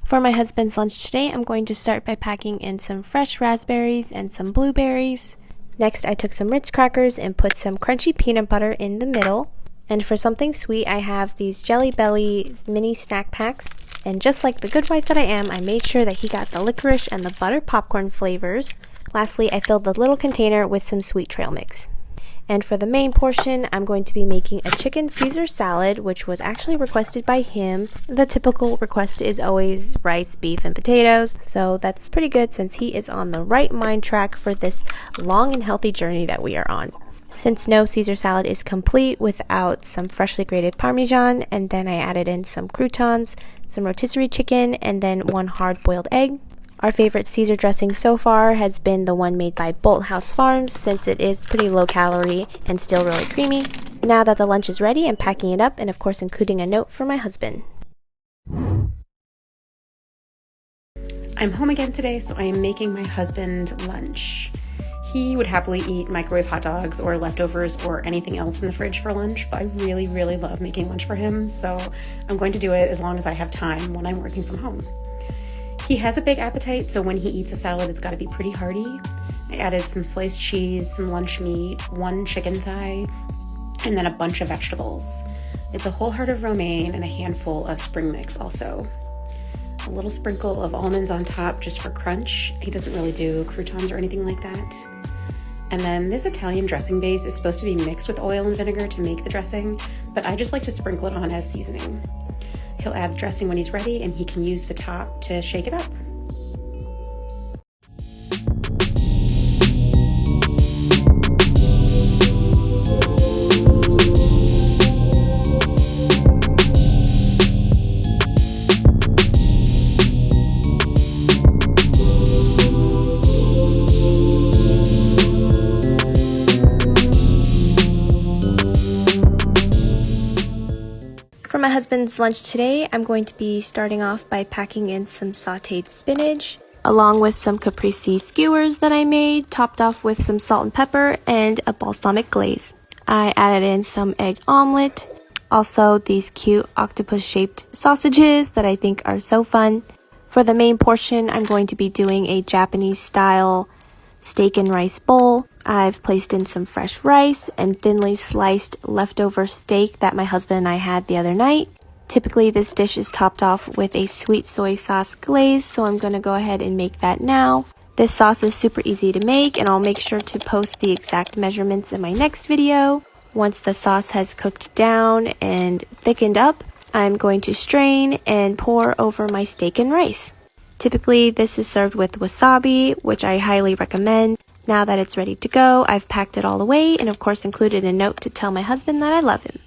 For my husband's lunch today, I'm going to start by packing in some fresh raspberries and some blueberries. Next, I took some Ritz crackers and put some crunchy peanut butter in the middle. And for something sweet, I have these Jelly Belly mini snack packs. And just like the good wife that I am, I made sure that he got the licorice and the butter popcorn flavors. Lastly, I filled the little container with some sweet trail mix. And for the main portion, I'm going to be making a chicken Caesar salad, which was actually requested by him. The typical request is always rice, beef, and potatoes, so that's pretty good since he is on the right mind track for this long and healthy journey that we are on. Since no Caesar salad is complete without some freshly grated Parmesan, and then I added in some croutons, some rotisserie chicken, and then one hard-boiled egg. Our favorite Caesar dressing so far has been the one made by Bolthouse Farms since it is pretty low calorie and still really creamy. Now that the lunch is ready, I'm packing it up and of course including a note for my husband. I'm home again today, so I am making my husband lunch. He would happily eat microwave hot dogs or leftovers or anything else in the fridge for lunch, but I really love making lunch for him, so I'm going to do it as long as I have time when I'm working from home. He has a big appetite, so when he eats a salad, it's got to be pretty hearty. I added some sliced cheese, some lunch meat, one chicken thigh, and then a bunch of vegetables. It's a whole heart of romaine and a handful of spring mix also. A little sprinkle of almonds on top just for crunch. He doesn't really do croutons or anything like that. And then this Italian dressing base is supposed to be mixed with oil and vinegar to make the dressing, but I just like to sprinkle it on as seasoning. He'll add the dressing when he's ready, and he can use the top to shake it up. For my husband's lunch today, I'm going to be starting off by packing in some sauteed spinach, along with some caprese skewers that I made, topped off with some salt and pepper and a balsamic glaze. I added in some egg omelet, also these cute octopus-shaped sausages that I think are so fun. For the main portion, I'm going to be doing a Japanese-style steak and rice bowl. I've placed in some fresh rice and thinly sliced leftover steak that my husband and I had the other night. Typically this dish is topped off with a sweet soy sauce glaze, so I'm going to go ahead and make that now. This sauce is super easy to make, and I'll make sure to post the exact measurements in my next video. Once the sauce has cooked down and thickened up, I'm going to strain and pour over my steak and rice. Typically, this is served with wasabi, which I highly recommend. Now that it's ready to go, I've packed it all away and of course included a note to tell my husband that I love him.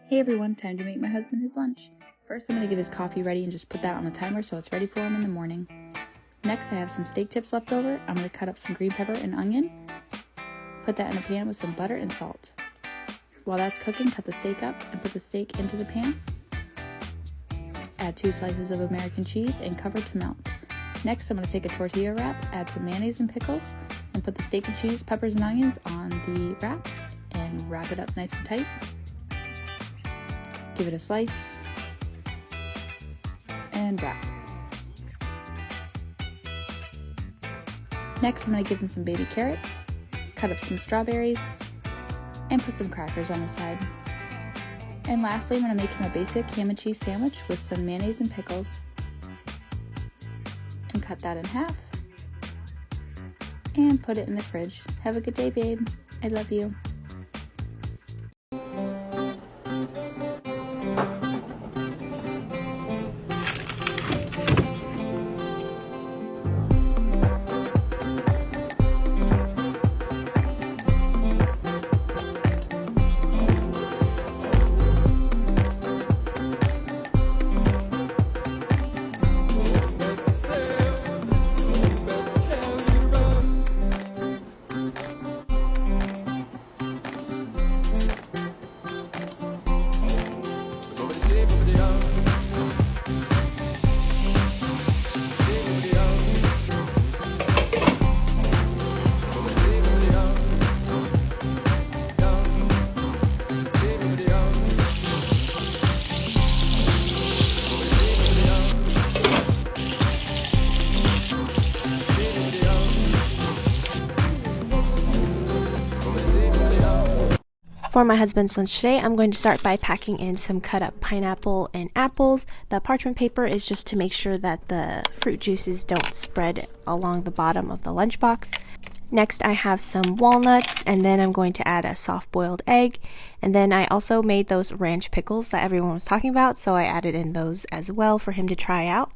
Hey everyone, time to make my husband his lunch. First I'm going to get his coffee ready and just put that on the timer so it's ready for him in the morning. Next I have some steak tips left over. I'm going to cut up some green pepper and onion. Put that in a pan with some butter and salt. While that's cooking, cut the steak up and put the steak into the pan. Add 2 slices of American cheese and cover to melt. Next I'm going to take a tortilla wrap, add some mayonnaise and pickles, and put the steak and cheese, peppers and onions on the wrap and wrap it up nice and tight. Give it a slice, and wrap. Next, I'm going to give him some baby carrots, cut up some strawberries, and put some crackers on the side. And lastly, I'm going to make him a basic ham and cheese sandwich with some mayonnaise and pickles, and cut that in half, and put it in the fridge. Have a good day, babe. I love you. For my husband's lunch today, I'm going to start by packing in some cut up pineapple and apples. The parchment paper is just to make sure that the fruit juices don't spread along the bottom of the lunchbox. Next, I have some walnuts, and then I'm going to add a soft-boiled egg. And then I also made those ranch pickles that everyone was talking about, so I added in those as well for him to try out.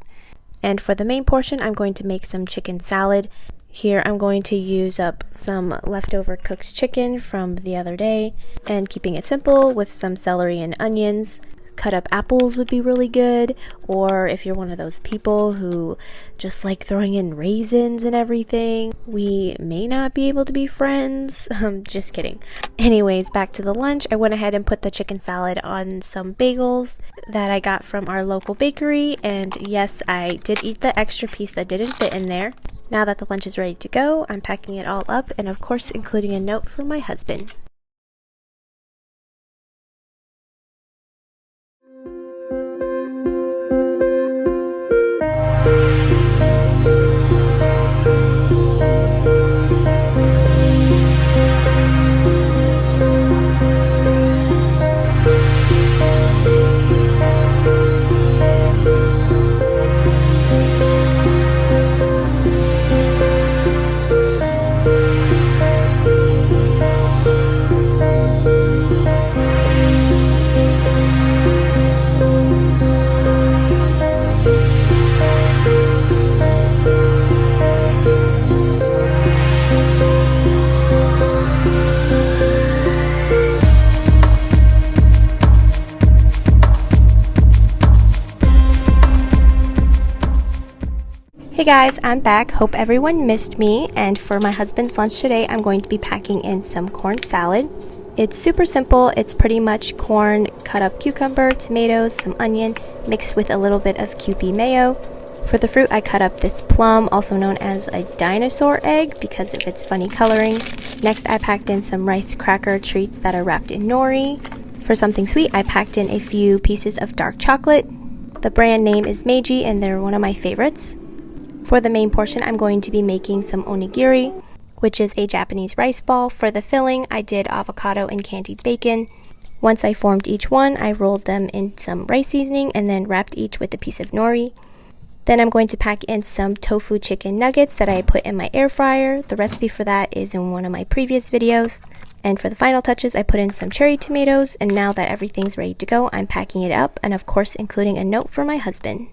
And for the main portion, I'm going to make some chicken salad. Here I'm going to use up some leftover cooked chicken from the other day, and keeping it simple with some celery and onions. Cut up apples would be really good, or if you're one of those people who just like throwing in raisins and everything, we may not be able to be friends. Just kidding. Anyways, back to the lunch. I went ahead and put the chicken salad on some bagels that I got from our local bakery, and yes, I did eat the extra piece that didn't fit in there. Now that the lunch is ready to go, I'm packing it all up, and of course including a note for my husband. Hey guys, I'm back. Hope everyone missed me, and for my husband's lunch today, I'm going to be packing in some corn salad. It's super simple. It's pretty much corn, cut up cucumber, tomatoes, some onion, mixed with a little bit of Kewpie mayo. For the fruit, I cut up this plum, also known as a dinosaur egg because of its funny coloring. Next, I packed in some rice cracker treats that are wrapped in nori. For something sweet, I packed in a few pieces of dark chocolate. The brand name is Meiji, and they're one of my favorites. For the main portion, I'm going to be making some onigiri, which is a Japanese rice ball. For the filling, I did avocado and candied bacon. Once I formed each one, I rolled them in some rice seasoning and then wrapped each with a piece of nori. Then I'm going to pack in some tofu chicken nuggets that I put in my air fryer. The recipe for that is in one of my previous videos. And for the final touches, I put in some cherry tomatoes, and now that everything's ready to go, I'm packing it up and of course including a note for my husband.